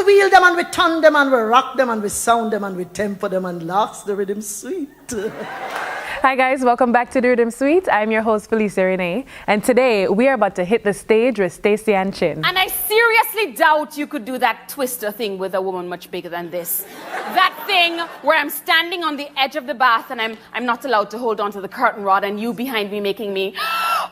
we wheel them and we turn them and we rock them and we sound them and we tempo them and laughs the rhythm sweet. Hi guys, welcome back to The Rhythm Suite. I'm your host Felicia Renee, and today we are about to hit the stage with Stacey Ann Chin. And I seriously doubt you could do that twister thing with a woman much bigger than this. That thing where I'm standing on the edge of the bath and I'm not allowed to hold onto the curtain rod and you behind me making me.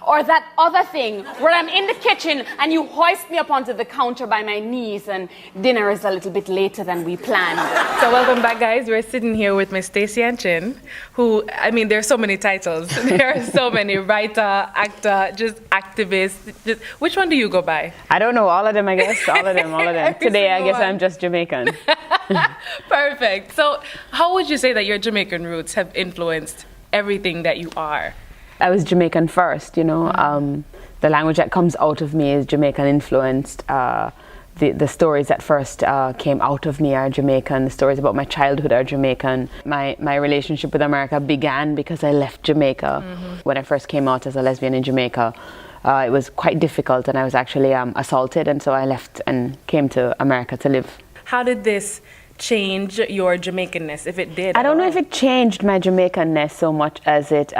Or that other thing where I'm in the kitchen and you hoist me up onto the counter by my knees and dinner is a little bit later than we planned. So welcome back guys, we're sitting here with Miss Stacey Ann Chin, who, I mean, there's so many titles. There are so many, writer, actor, just activist. Just, which one do you go by? I don't know, all of them I guess, all of them. Today I guess one. I'm just Jamaican. Perfect. So how would you say that your Jamaican roots have influenced everything that you are? I was Jamaican first, you know. The language that comes out of me is Jamaican influenced. The stories that first came out of me are Jamaican. The stories about my childhood are Jamaican. My relationship with America began because I left Jamaica. When I first came out as a lesbian in Jamaica, it was quite difficult and I was actually assaulted, and so I left and came to America to live. How did this change your Jamaicanness, if it did? I don't know if it changed my Jamaicanness so much as it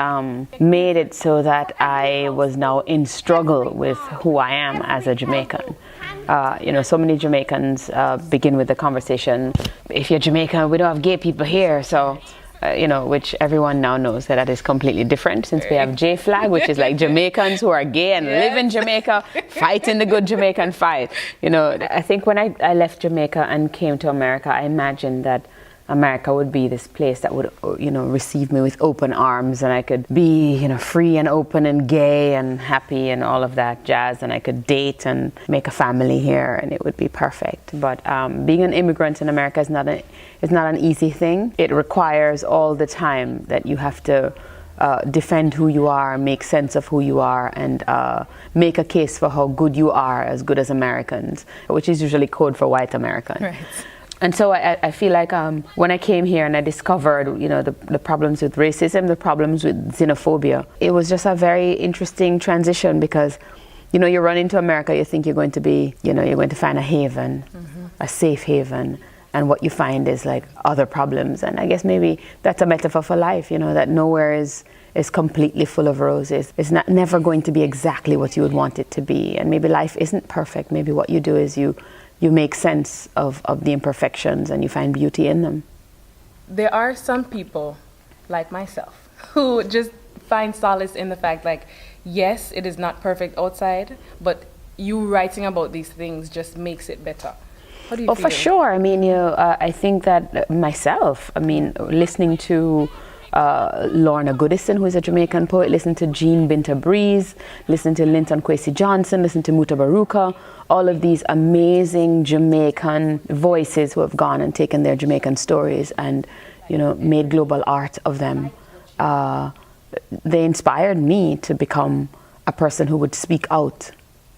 made it so that I was now in struggle with who I am as a Jamaican. You know, so many Jamaicans begin with the conversation, if you're Jamaican, we don't have gay people here, so, you know, which everyone now knows that is completely different, since we have J-Flag, which is like Jamaicans who are gay and live in Jamaica, fighting the good Jamaican fight. You know, I think when I left Jamaica and came to America, I imagined that America would be this place that would, you know, receive me with open arms, and I could be, you know, free and open and gay and happy and all of that jazz, and I could date and make a family here, and it would be perfect. But being an immigrant in America is not an easy thing. It requires all the time that you have to defend who you are, make sense of who you are, and make a case for how good you are, as good as Americans, which is usually code for white American. Right. And so I feel like when I came here and I discovered, you know, the problems with racism, the problems with xenophobia, it was just a very interesting transition because, you know, you run into America, you think you're going to be, you know, you're going to find a haven, a safe haven, and what you find is like other problems. And I guess maybe that's a metaphor for life, you know, that nowhere is completely full of roses. It's never going to be exactly what you would want it to be. And maybe life isn't perfect. Maybe what you do is you make sense of the imperfections and you find beauty in them. There are some people, like myself, who just find solace in the fact, like, yes, it is not perfect outside, but you writing about these things just makes it better. How do you feel? For sure. I mean, you know, I think that myself, I mean, listening to Lorna Goodison, who is a Jamaican poet, listen to Jean Binta Breeze, listen to Linton Kwesi Johnson, listen to Muta Baruka, all of these amazing Jamaican voices who have gone and taken their Jamaican stories and, you know, made global art of them. They inspired me to become a person who would speak out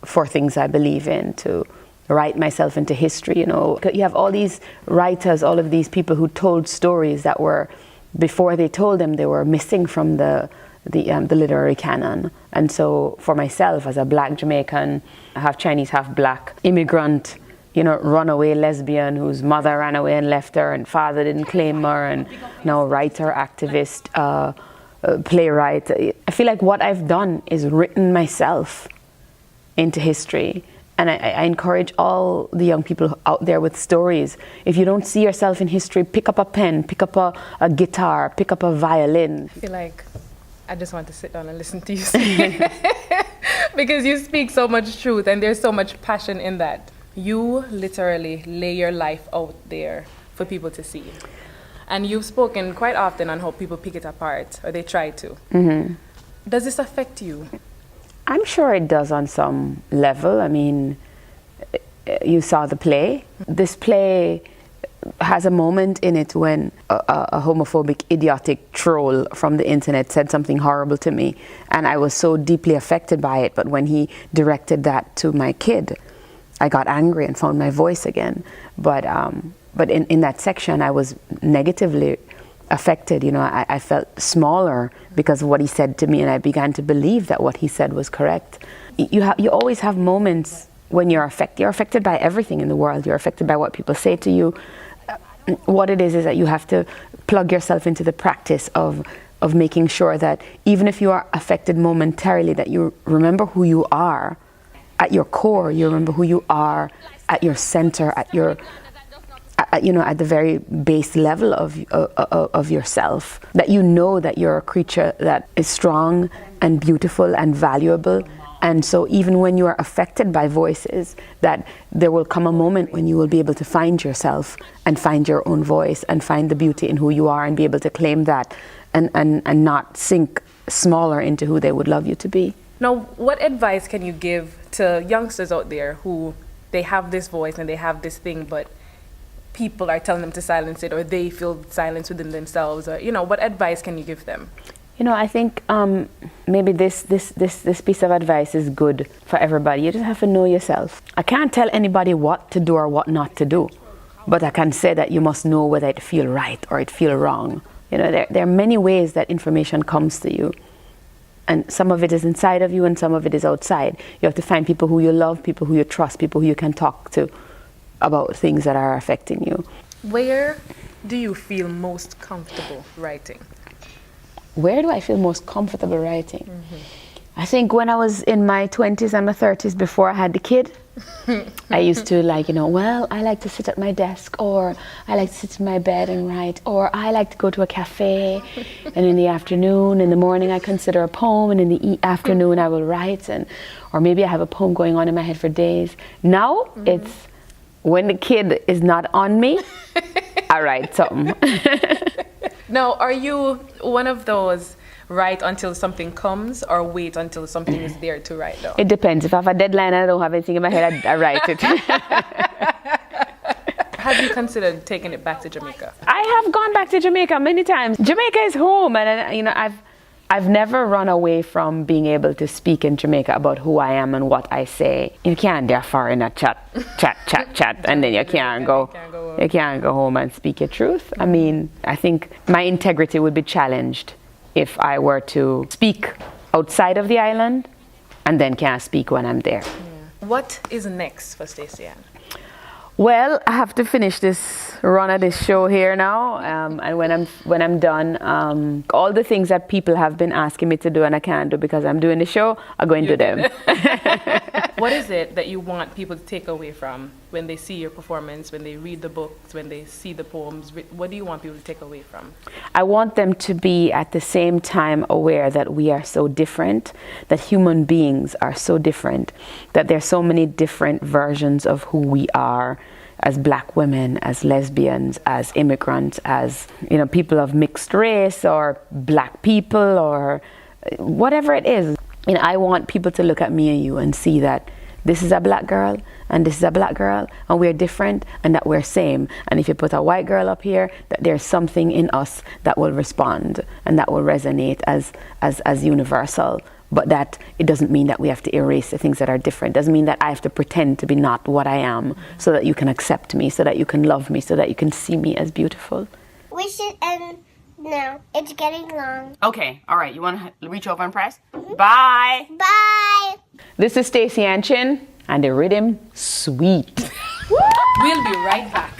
for things I believe in, to write myself into history. You know, you have all these writers, all of these people who told stories that were, before they told them, they were missing from the literary canon. And so for myself, as a black Jamaican, half Chinese, half black immigrant, you know, runaway lesbian whose mother ran away and left her and father didn't claim her, and now writer, activist, playwright, I feel like what I've done is written myself into history. And I encourage all the young people out there with stories. If you don't see yourself in history, pick up a pen, pick up a guitar, pick up a violin. I feel like I just want to sit down and listen to you speak. Because you speak so much truth and there's so much passion in that. You literally lay your life out there for people to see. And you've spoken quite often on how people pick it apart, or they try to. Does this affect you? I'm sure it does on some level. I mean, you saw the play. This play has a moment in it when a homophobic, idiotic troll from the internet said something horrible to me, and I was so deeply affected by it. But when he directed that to my kid, I got angry and found my voice again. But in that section, I was negatively affected. You know, I felt smaller because of what he said to me, and I began to believe that what he said was correct. You always have moments when you're affected by everything in the world. You're affected by what people say to you. What it is that you have to plug yourself into the practice of making sure that even if you are affected momentarily, that you remember who you are at your core. You remember who you are at your center, at the very base level of yourself. That you know that you're a creature that is strong and beautiful and valuable. And so even when you are affected by voices, that there will come a moment when you will be able to find yourself and find your own voice and find the beauty in who you are and be able to claim that and not sink smaller into who they would love you to be. Now, what advice can you give to youngsters out there who they have this voice and they have this thing, but people are telling them to silence it, or they feel silence within themselves, or, what advice can you give them? I think maybe this piece of advice is good for everybody. You just have to know yourself. I can't tell anybody what to do or what not to do, but I can say that you must know whether it feels right or it feels wrong. There are many ways that information comes to you, and some of it is inside of you and some of it is outside. You have to find people who you love, people who you trust, people who you can talk to about things that are affecting you. Where do you feel most comfortable writing? Where do I feel most comfortable writing? I think when I was in my 20s and my 30s, before I had the kid, I used to I like to sit at my desk, or I like to sit in my bed and write, or I like to go to a cafe, and in the afternoon, in the morning I consider a poem, and in the afternoon I will write, or maybe I have a poem going on in my head for days. Now it's when the kid is not on me, I write something. Now, are you one of those write until something comes, or wait until something is there to write down? It depends. If I have a deadline and I don't have anything in my head, I write it. Have you considered taking it back to Jamaica? I have gone back to Jamaica many times. Jamaica is home, and I've never run away from being able to speak in Jamaica about who I am and what I say. You can't therefore in a chat, and then you can't go home and speak your truth. I mean, I think my integrity would be challenged if I were to speak outside of the island and then can't speak when I'm there. Yeah. What is next for Stacey Ann? Well, I have to finish this run of this show here now, and when I'm done, all the things that people have been asking me to do and I can't do because I'm doing the show, I'm going to do them. What is it that you want people to take away from when they see your performance, when they read the books, when they see the poems? What do you want people to take away from? I want them to be at the same time aware that we are so different, that human beings are so different, that there's so many different versions of who we are as black women, as lesbians, as immigrants, as people of mixed race, or black people, or whatever it is. I want people to look at me and you and see that this is a black girl and this is a black girl, and we're different and that we're same. And if you put a white girl up here, that there's something in us that will respond and that will resonate as universal. But that it doesn't mean that we have to erase the things that are different. It doesn't mean that I have to pretend to be not what I am so that you can accept me, so that you can love me, so that you can see me as beautiful. We should end now. It's getting long. Okay, all right. You want to reach over and press? Bye. Bye. This is Stacey Ann Chin, and the rhythm sweet. We'll be right back.